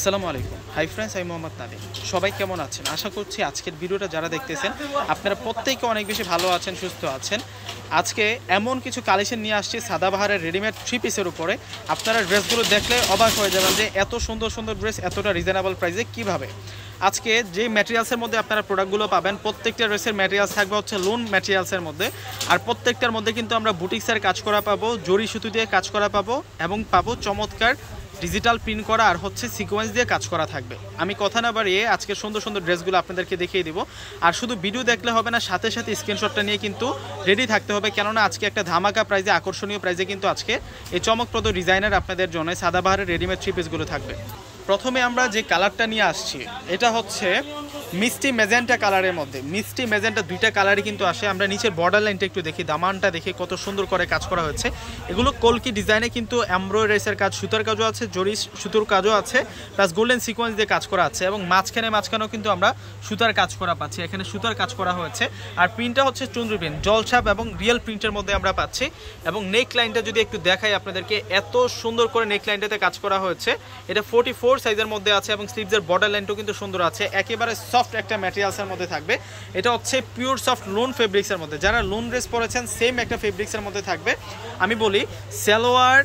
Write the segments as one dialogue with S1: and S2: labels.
S1: আসসালামু আলাইকুম। Hi friends, আমি মোহাম্মদ নাদিম। সবাই কেমন আছেন? আশা করছি আজকের ভিডিওটা যারা দেখতেছেন আপনারা প্রত্যেকে অনেক বেশি ভালো আছেন, সুস্থ আছেন। আজকে এমন কিছু কালেকশন নিয়ে আসছি সাদাবাহারের রেডিমেড 3 পিসের উপরে। আপনারা ড্রেসগুলো দেখলে অবাক হয়ে যাবেন যে এত সুন্দর সুন্দর ড্রেস এতটা রিজনেবল প্রাইসে কিভাবে। আজকে যে ম্যাটেরিয়ালসের মধ্যে আপনারা প্রোডাক্টগুলো পাবেন প্রত্যেকটা ড্রেসের ম্যাটেরিয়ালস থাকবে হচ্ছে লোন ম্যাটেরিয়ালসের মধ্যে। আর প্রত্যেকটার মধ্যে কিন্তু আমরা বুটিক্সের কাজ করা পাবো, জরি সুতো দিয়ে কাজ করা পাবো এবং পাবো চমৎকার ডিজিটাল প্রিন্ট করা আর হচ্ছে সিকোয়েন্স দিয়ে কাজ করা থাকবে। আমি কথা না বাড়িয়ে আজকে সুন্দর সুন্দর ড্রেসগুলো আপনাদেরকে দেখিয়ে দিব। আর শুধু ভিডিও দেখলে হবে না, সাথে সাথে স্ক্রিনশটটা নিয়ে কিন্তু রেডি থাকতে হবে, কেননা আজকে একটা ধামাকা প্রাইজে, আকর্ষণীয় প্রাইজে কিন্তু আজকে এই চমকপ্রদ ডিজাইনার আপনাদের জন্য সাদাবাহারের রেডিমেড 3 পিসগুলো থাকবে। প্রথমে আমরা যে কালারটা নিয়ে আসছি এটা হচ্ছে মিষ্টি মেজেন্টা কালারের মধ্যে। মিষ্টি মেজেন্টা দুইটা কালারই কিন্তু আসে। আমরা নিচের বর্ডার লাইনটা একটু দেখি, দামানটা দেখি কত সুন্দর করে কাজ করা হয়েছে। এগুলো কলকি ডিজাইনে কিন্তু এমব্রয়ডারিসের কাজ, সুতার কাজও আছে, জরি সুতোর কাজও আছে, প্লাস গোল্ডেন সিকোয়েন্স দিয়ে কাজ করা আছে এবং মাঝখানেও কিন্তু আমরা সুতার কাজ করা পাচ্ছি। এখানে সুতার কাজ করা হয়েছে আর প্রিন্টটা হচ্ছে চুনরি প্রিন্ট, জলছাপ এবং রিয়েল প্রিন্টের মধ্যে আমরা পাচ্ছি। এবং নেক লাইনটা যদি একটু দেখাই আপনাদেরকে, এত সুন্দর করে নেক লাইনটাতে কাজ করা হয়েছে। এটা 44 সাইজের মধ্যে আছে এবং স্লিভসের বর্ডার লাইনটাও কিন্তু সুন্দর আছে। একেবারে সফট একটা ম্যাটেরিয়ালসের মধ্যে থাকবে। এটা হচ্ছে পিওর সফট লোন ফেব্রিক্সের মধ্যে। যারা লোন ড্রেস পরেছেন সেম একটা ফেব্রিক্সের মধ্যে থাকবে। আমি বলি সালোয়ার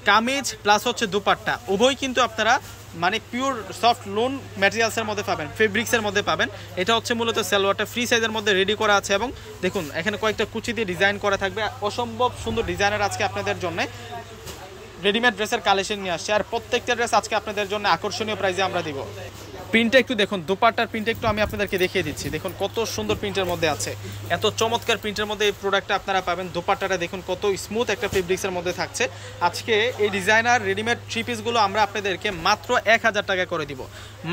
S1: কামিজ প্লাস হচ্ছে দুপাট্টা উভয় কিন্তু আপনারা মানে পিওর সফট লোন ম্যাটেরিয়ালসের মধ্যে পাবেন, ফেব্রিক্সের মধ্যে পাবেন। এটা হচ্ছে মূলত সালোয়ারটা ফ্রি সাইজের মধ্যে রেডি করা আছে এবং দেখুন এখানে কয়েকটা কুচি দিয়ে ডিজাইন করা থাকবে। অসম্ভব সুন্দর ডিজাইনার আজকে আপনাদের জন্য রেডিমেড ড্রেসের কালেকশন নিয়ে আসছে। আর প্রত্যেকটা ড্রেস আজকে আপনাদের জন্য আকর্ষণীয় প্রাইসে আমরা দিব। প্রিন্টটা একটু দেখুন, দুপাট্টার প্রিন্ট একটু আমি আপনাদেরকে দেখিয়ে দিচ্ছি। দেখুন কত সুন্দর প্রিন্টের মধ্যে আছে, এত চমৎকার প্রিন্টের মধ্যে এই প্রোডাক্টটা আপনারা পাবেন। দুপাট্টাটা দেখুন কত স্মুথ একটা ফেব্রিক্সের মধ্যে থাকছে। আজকে এই ডিজাইনার রেডিমেড 3 পিসগুলো আমরা আপনাদেরকে মাত্র 1000 টাকা করে দিব।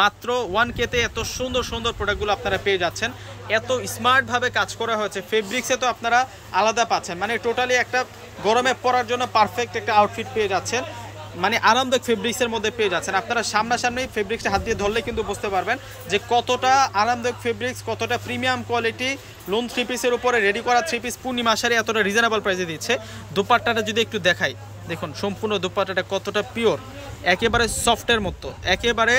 S1: মাত্র 1K-তে এত সুন্দর সুন্দর প্রোডাক্টগুলো আপনারা পেয়ে যাচ্ছেন। এত স্মার্টভাবে কাজ করা হয়েছে, ফেব্রিক্সে তো আপনারা আলাদা পাচ্ছেন, মানে টোটালি একটা গরমে পরার জন্য পারফেক্ট একটা আউটফিট পেয়ে যাচ্ছেন, মানে আরামদায়ক ফেব্রিক্সের মধ্যে পেয়ে যাচ্ছেন। আপনারা সামনাসামনি ফেব্রিক্সটা হাত দিয়ে ধরলে কিন্তু বুঝতে পারবেন যে কতটা আরামদায়ক ফেব্রিক্স, কতটা প্রিমিয়াম কোয়ালিটি লোন 3 পিসের উপরে রেডি করা 3 পিস পূর্ণিমা শাড়ি এতটা রিজনেবল প্রাইসে দিচ্ছে। দুপাট্টাটা যদি একটু দেখাই, দেখুন সম্পূর্ণ দুপাট্টাটা কতটা পিওর, একেবারে সফটের মতো, একেবারে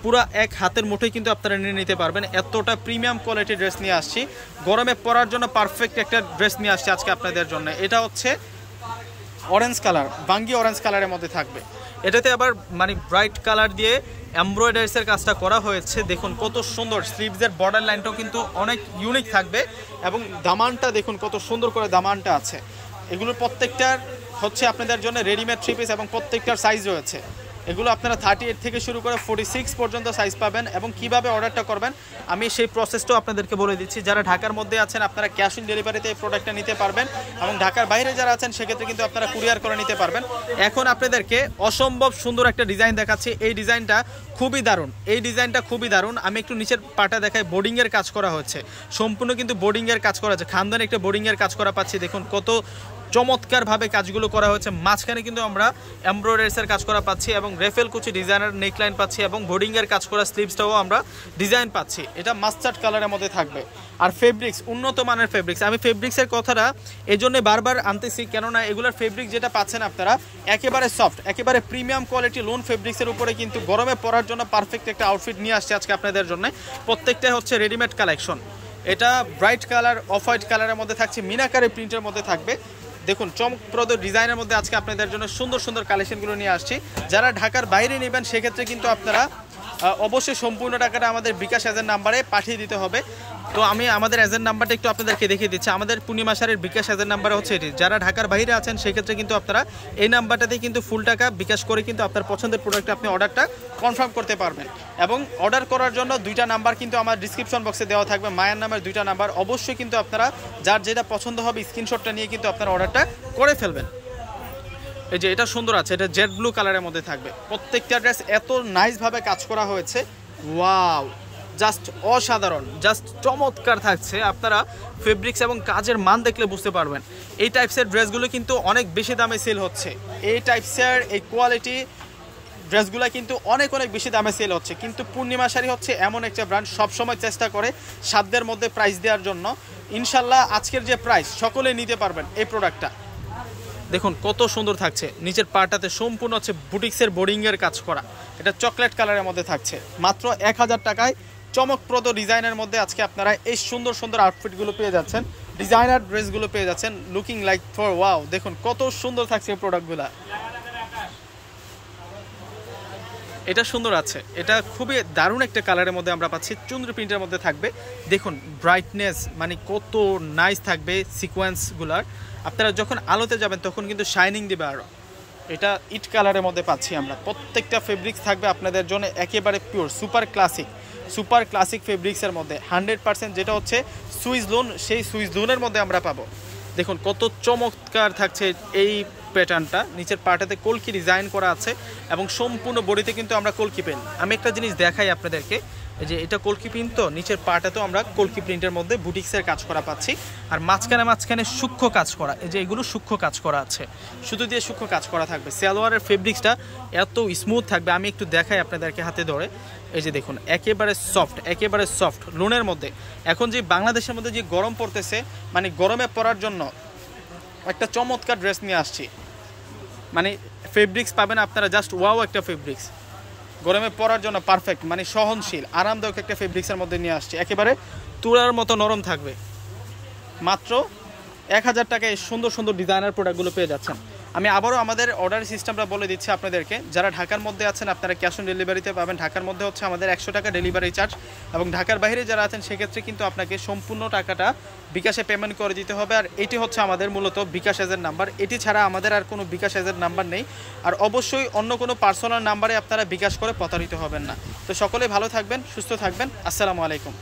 S1: পুরো এক হাতের মুঠোয় কিন্তু আপনারা নিয়ে নিতে পারবেন। এতটা প্রিমিয়াম কোয়ালিটির ড্রেস নিয়ে আসছি, গরমে পরার জন্য পারফেক্ট একটা ড্রেস নিয়ে আসছি আজকে আপনাদের জন্য। এটা হচ্ছে অরেঞ্জ কালার, বাঙ্গি অরেঞ্জ কালারের মধ্যে থাকবে। এটাতে আবার মানে ব্রাইট কালার দিয়ে এমব্রয়ডারিসের কাজটা করা হয়েছে। দেখুন কত সুন্দর, স্লিভসের বর্ডার লাইনটাও কিন্তু অনেক ইউনিক থাকবে এবং দামানটা দেখুন কত সুন্দর করে দামানটা আছে। এগুলোর প্রত্যেকটার হচ্ছে আপনাদের জন্য রেডিমেড 3 পিস এবং প্রত্যেকটার সাইজ রয়েছে। এগুলো আপনারা 38 থেকে শুরু করে 46 পর্যন্ত সাইজ পাবেন। এবং কিভাবে অর্ডারটা করবেন আমি সেই প্রসেসটাও আপনাদেরকে বলে দিচ্ছি। যারা ঢাকার মধ্যে আছেন আপনারা ক্যাশ অন ডেলিভারিতে এই প্রোডাক্টটা নিতে পারবেন এবং ঢাকার বাইরে যারা আছেন সেক্ষেত্রে কিন্তু আপনারা কুরিয়ার করে নিতে পারবেন। এখন আপনাদেরকে অসম্ভব সুন্দর একটা ডিজাইন দেখাচ্ছি। এই ডিজাইনটা খুবই দারুণ, এই ডিজাইনটা খুবই দারুণ। আমি একটু নিচের পাটা দেখাই, বোর্ডিংয়ের কাজ করা হচ্ছে, সম্পূর্ণ কিন্তু বোর্ডিংয়ের কাজ করা হচ্ছে, খানদানি একটা বোর্ডিংয়ের কাজ করা পাচ্ছি। দেখুন কত চমৎকারভাবে কাজগুলো করা হয়েছে। মাঝখানে কিন্তু আমরা এমব্রয়ডারিসের কাজ করা পাচ্ছি এবং রেফেল কুচি ডিজাইনার নেকলাইন পাচ্ছি এবং বোর্ডিংয়ের কাজ করা স্লিভসটাও আমরা ডিজাইন পাচ্ছি। এটা মাস্টার্ড কালারের মধ্যে থাকবে। আর ফেব্রিক্স উন্নত মানের ফেব্রিক্স। আমি ফেব্রিক্সের কথাটা এই জন্য বারবার আনতেছি, কেননা এগুলোর ফেব্রিক্স যেটা পাচ্ছেন আপনারা একেবারে সফট, একেবারে প্রিমিয়াম কোয়ালিটি লোন ফেব্রিক্সের উপরে কিন্তু গরমে পরার জন্য পারফেক্ট একটা আউটফিট নিয়ে আসছে আজকে আপনাদের জন্য। প্রত্যেকটাই হচ্ছে রেডিমেড কালেকশন। এটা ব্রাইট কালার, অফ হোয়াইট কালারের মধ্যে থাকছে, মিনাকারি প্রিন্টের মধ্যে থাকবে। দেখুন চমকপ্রদ ডিজাইনের মধ্যে আজকে আপনাদের জন্য সুন্দর সুন্দর কালেকশনগুলো নিয়ে আসছি। যারা ঢাকার বাইরে নেবেন সেক্ষেত্রে কিন্তু আপনারা অবশ্যই সম্পূর্ণ টাকাটা আমাদের বিকাশ এজেন্ট নাম্বারে পাঠিয়ে দিতে হবে। তো আমি আমাদের এজেন্ট নাম্বারটা একটু আপনাদেরকে দেখিয়ে দিচ্ছি। আমাদের পূর্ণিমা শাড়ির বিকাশ এজেন্ট নাম্বার হচ্ছে এটি। যারা ঢাকার বাইরে আছেন সেক্ষেত্রে কিন্তু আপনারা এই নাম্বারটাতে কিন্তু ফুল টাকা বিকাশ করে কিন্তু আপনার পছন্দের প্রোডাক্টে আপনি অর্ডারটা কনফার্ম করতে পারবেন। এবং অর্ডার করার জন্য 2টা নাম্বার কিন্তু আমার ডিসক্রিপশন বক্সে দেওয়া থাকবে, মায়ের নামের 2টা নাম্বার। অবশ্যই কিন্তু আপনারা যার যেটা পছন্দ হবে স্ক্রিনশটটা নিয়ে কিন্তু আপনারা অর্ডারটা করে ফেলবেন। এই যে এটা সুন্দর আছে, এটা জেড ব্লু কালারের মধ্যে থাকবে। প্রত্যেকটা ড্রেস এত নাইসভাবে কাজ করা হয়েছে, ওয়াও, জাস্ট অসাধারণ, জাস্ট চমৎকার থাকছে। আপনারা ফেব্রিক্স এবং কাজের মান দেখলে বুঝতে পারবেন। এই টাইপসের ড্রেসগুলো কিন্তু অনেক বেশি দামে সেল হচ্ছে। এই টাইপসের এই কোয়ালিটি ড্রেসগুলো কিন্তু অনেক বেশি দামে সেল হচ্ছে। কিন্তু পূর্ণিমা শাড়ি হচ্ছে এমন একটা ব্র্যান্ড সবসময় চেষ্টা করে সাধ্যের মধ্যে প্রাইস দেওয়ার জন্য। ইনশাল্লাহ আজকের যে প্রাইস সকলে নিতে পারবেন এই প্রোডাক্টটা। দেখুন কত সুন্দর থাকছে, নিচের পাটাতে সম্পূর্ণ হচ্ছে বুটিক্সের বোর্ডিংয়ের কাজ করা। এটা চকলেট কালারের মধ্যে থাকছে, মাত্র 1000 টাকায় চমকপ্রদ ডিজাইনের মধ্যে আজকে আপনারা এই সুন্দর সুন্দর আউটফিটগুলো পেয়ে যাচ্ছেন, ডিজাইনার ড্রেসগুলো পেয়ে যাচ্ছেন, লুকিং লাইক ফর ওয়াও। দেখুন কত সুন্দর থাকছে এই প্রোডাক্টগুলো। এটা সুন্দর আছে, এটা খুবই দারুণ একটা কালারের মধ্যে আমরা পাচ্ছি, চুনরি প্রিন্টের মধ্যে থাকবে। দেখুন ব্রাইটনেস মানে কত নাইস থাকবে সিকোয়েন্সগুলার, আপনারা যখন আলোতে যাবেন তখন কিন্তু শাইনিং দিবে আরও। এটা ইট কালারের মধ্যে পাচ্ছি আমরা, প্রত্যেকটা ফেব্রিক্স থাকবে আপনাদের জন্য একেবারে পিওর সুপার ক্লাসিক ফেব্রিক্সের মধ্যে 100%, যেটা হচ্ছে সুইস লোন, সেই সুইস লোনের মধ্যে আমরা পাবো। দেখুন কত চমৎকার থাকছে এই প্যাটার্নটা, নিচের পাটাতে কলকি ডিজাইন করা আছে এবং সম্পূর্ণ বডিতে কিন্তু আমরা কলকি পেন। আমি একটা জিনিস দেখাই আপনাদেরকে, এই যে এটা কলকি প্রিন্ট, তো নিচের পাটাতেও আমরা কলকি প্রিন্টের মধ্যে বুটিক্সের কাজ করা পাচ্ছি। আর মাঝখানে সূক্ষ্ম কাজ করা, এই যে এগুলো সূক্ষ্ম কাজ করা আছে, শুধু দিয়ে সূক্ষ্ম কাজ করা থাকবে। সালোয়ারের ফেব্রিক্সটা এত স্মুথ থাকবে, আমি একটু দেখাই আপনাদেরকে হাতে ধরে। এই যে দেখুন একেবারে সফট লোনের মধ্যে। এখন যে বাংলাদেশের মধ্যে যে গরম পড়তেছে, মানে গরমে পরার জন্য একটা চমৎকার ড্রেস নিয়ে আসছি, মানে ফেব্রিক্স পাবেন আপনারা জাস্ট ওয়াও, একটা ফেব্রিক্স গরমে পরার জন্য পারফেক্ট, মানে সহনশীল আরামদায়ক একটা ফেব্রিক্সের মধ্যে নিয়ে আসছি, একেবারে তুলার মতো নরম থাকবে। মাত্র 1000 টাকায় সুন্দর সুন্দর ডিজাইনার প্রোডাক্টগুলো পেয়ে যাচ্ছেন। আমি আবারও আমাদের অর্ডার সিস্টেমটা বলে দিচ্ছি আপনাদেরকে, যারা ঢাকার মধ্যে আছেন আপনারা ক্যাশ অন ডেলিভারিতে পাবেন। ঢাকার মধ্যে হচ্ছে আমাদের 100 টাকা ডেলিভারি চার্জ, এবং ঢাকার বাইরে যারা আছেন সেক্ষেত্রে কিন্তু আপনাকে সম্পূর্ণ টাকাটা বিকাশে পেমেন্ট করে দিতে হবে। আর এটি হচ্ছে আমাদের মূলত বিকাশ এজেন্ট নাম্বার, এটি ছাড়া আমাদের আর কোনো বিকাশ এজেন্ট নাম্বার নেই। আর অবশ্যই অন্য কোনো পার্সোনাল নাম্বারে আপনারা বিকাশ করে প্রতারিত হবেন না। তো সকলে ভালো থাকবেন, সুস্থ থাকবেন, আসসালামু আলাইকুম।